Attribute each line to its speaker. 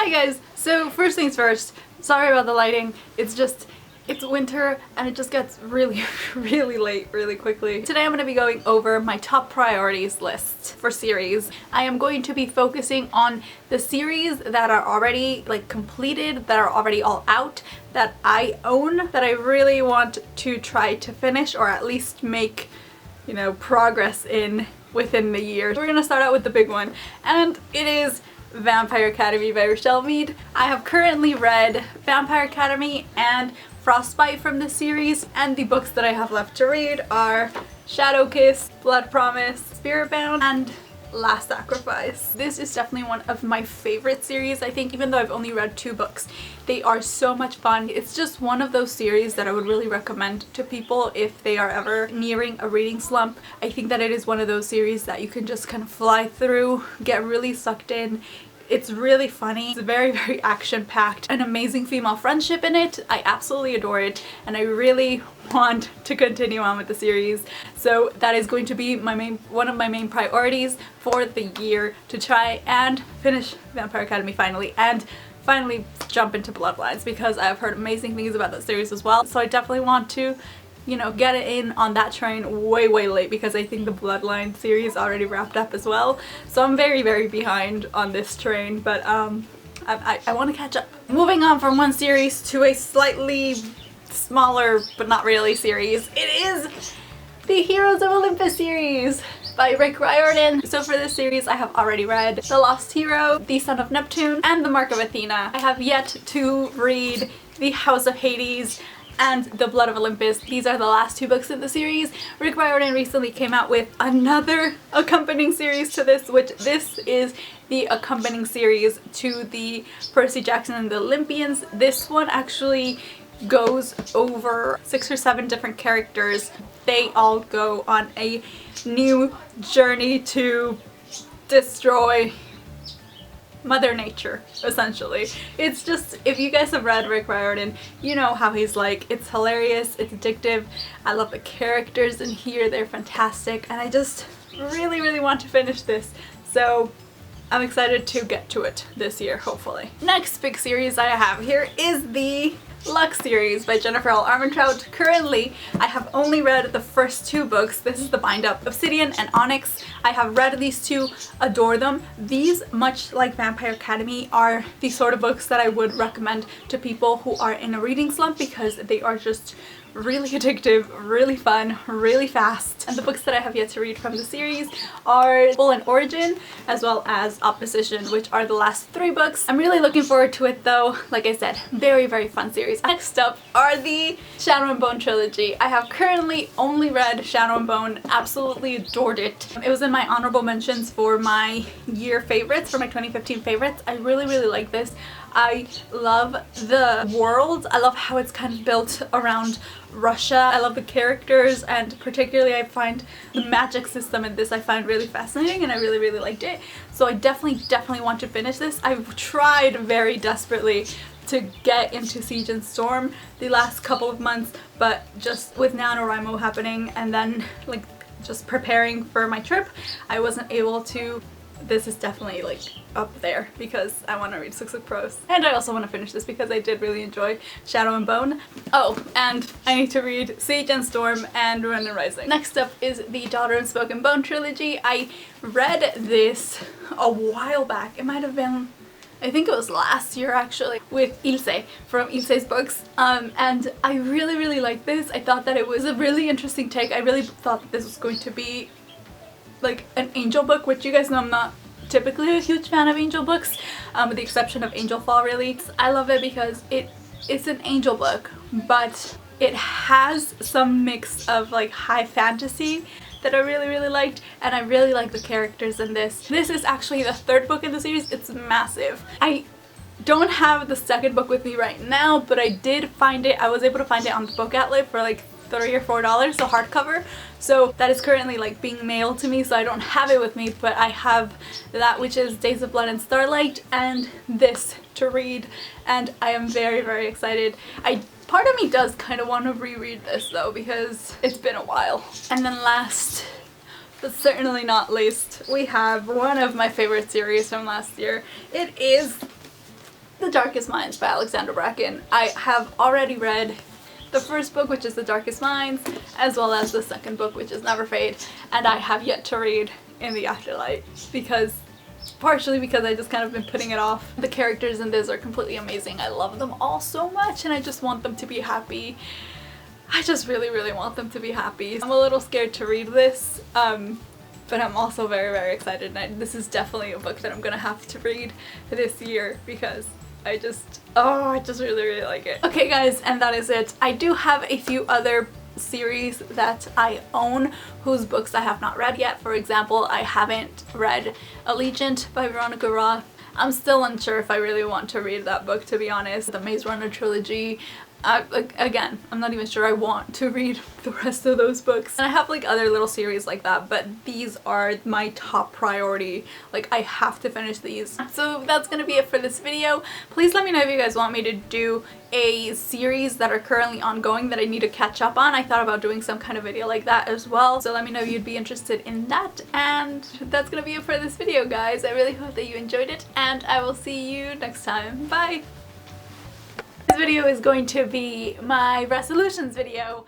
Speaker 1: Hi guys! So first things first, sorry about the lighting. It's winter and it just gets really late really quickly. Today I'm going to be going over my top priorities list for series. I am going to be focusing on the series that are already completed, that are already all out, that I own, that I really want to try to finish or at least make, you know, progress in within the year. We're going to start out with the big one, and it is Vampire Academy by Richelle Mead. I have currently read Vampire Academy and Frostbite from the series, and the books that I have left to read are Shadow Kiss, Blood Promise, Spiritbound, and Last Sacrifice. This is definitely one of my favorite series, I think, even though I've only read 2 books. They are so much fun. It's just one of those series that I would really recommend to people if they are ever nearing a reading slump. I think that it is one of those series that you can just kind of fly through, get really sucked in. It's really funny. It's very action-packed. An amazing female friendship in it. I absolutely adore it, and I really want to continue on with the series. So that is going to be one of my main priorities for the year, to try and finish Vampire Academy finally, and finally jump into Bloodlines, because I've heard amazing things about that series as well. So I definitely want to, you know, get it in on that train way late, because I think the Bloodline series already wrapped up as well. So I'm very behind on this train, but I want to catch up. Moving on from one series to a slightly smaller but not really series, it is the Heroes of Olympus series by Riordan. So for this series I have already read The Lost Hero, The Son of Neptune, and The Mark of Athena. I have yet to read The House of Hades and The Blood of Olympus. These are the last 2 books in the series. Riordan recently came out with another accompanying series to this, which this is the accompanying series to the Percy Jackson and the Olympians. This one actually goes over 6 or 7 different characters. They all go on a new journey to destroy Mother Nature, essentially. It's just, if you guys have read Riordan, you know how he's like. It's hilarious, it's addictive. I love the characters in here, they're fantastic, and I just really want to finish this. So I'm excited to get to it this year, hopefully. Next big series I have here is the Lux series by Jennifer L. Armentrout. Currently, I have only read the first 2 books. This is the bind up, Obsidian and Onyx. I have read these 2, adore them. These, much like Vampire Academy, are the sort of books that I would recommend to people who are in a reading slump, because they are just really addictive, really fun, really fast. And the books that I have yet to read from the series are Full and Origin, as well as Opposition, which are the last 3 books. I'm really looking forward to it though. Like I said, very fun series. Next up are the Shadow and Bone trilogy. I have currently only read Shadow and Bone, absolutely adored it. It was in my honorable mentions for my year favorites, for my 2015 favorites. I really like this. I love the world. I love how it's kind of built around Russia. I love the characters, and particularly I find the magic system in this I find really fascinating, and I really liked it. So I definitely want to finish this. I've tried very desperately to get into Siege and Storm the last couple of months, but just with NaNoWriMo happening and then like just preparing for my trip, I wasn't able to. This is definitely like up there because I want to read Six of Crows. And I also want to finish this because I did really enjoy Shadow and Bone. Oh, and I need to read Siege and Storm and Ruin and Rising. Next up is the Daughter and Spoken Bone trilogy. I read this a while back. It might have been, I think it was last year actually, with Ilse from Ilse's books, and I really liked this. I thought that it was a really interesting take. I really thought that this was going to be like an angel book, which you guys know I'm not typically a huge fan of angel books, with the exception of Angel Fall really. I love it because it's an angel book, but it has some mix of like high fantasy that I really liked, and I really like the characters in this. This is actually the 3rd book in the series. It's massive. I don't have the 2nd book with me right now, but I did find it. I was able to find it on the Book Outlet for like $3 or $4, the hardcover. So that is currently like being mailed to me, so I don't have it with me, but I have that, which is Days of Blood and Starlight, and this to read, and I am very excited. Part of me does kind of want to reread this though, because it's been a while. And then last but certainly not least, we have one of my favorite series from last year. It is The Darkest Minds by Alexandra Bracken. I have already read the first book, which is The Darkest Minds, as well as the second book, which is Never Fade, and I have yet to read In the Afterlight partially because I just kind of been putting it off. The characters in this are completely amazing. I love them all so much and I just want them to be happy. I just really, really want them to be happy. I'm a little scared to read this, but I'm also very, very excited, and this is definitely a book that I'm gonna have to read this year because I just really, really like it. Okay guys, and that is it. I do have a few other series that I own whose books I have not read yet. For example, I haven't read Allegiant by Veronica Roth. I'm still unsure if I really want to read that book, to be honest. The Maze Runner trilogy. Again, I'm not even sure I want to read the rest of those books. And I have like other little series like that, but these are my top priority. Like, I have to finish these. So that's gonna be it for this video. Please let me know if you guys want me to do a series that are currently ongoing that I need to catch up on. I thought about doing some kind of video like that as well. So let me know if you'd be interested in that. And that's gonna be it for this video, guys. I really hope that you enjoyed it, and I will see you next time. Bye! This video is going to be my resolutions video,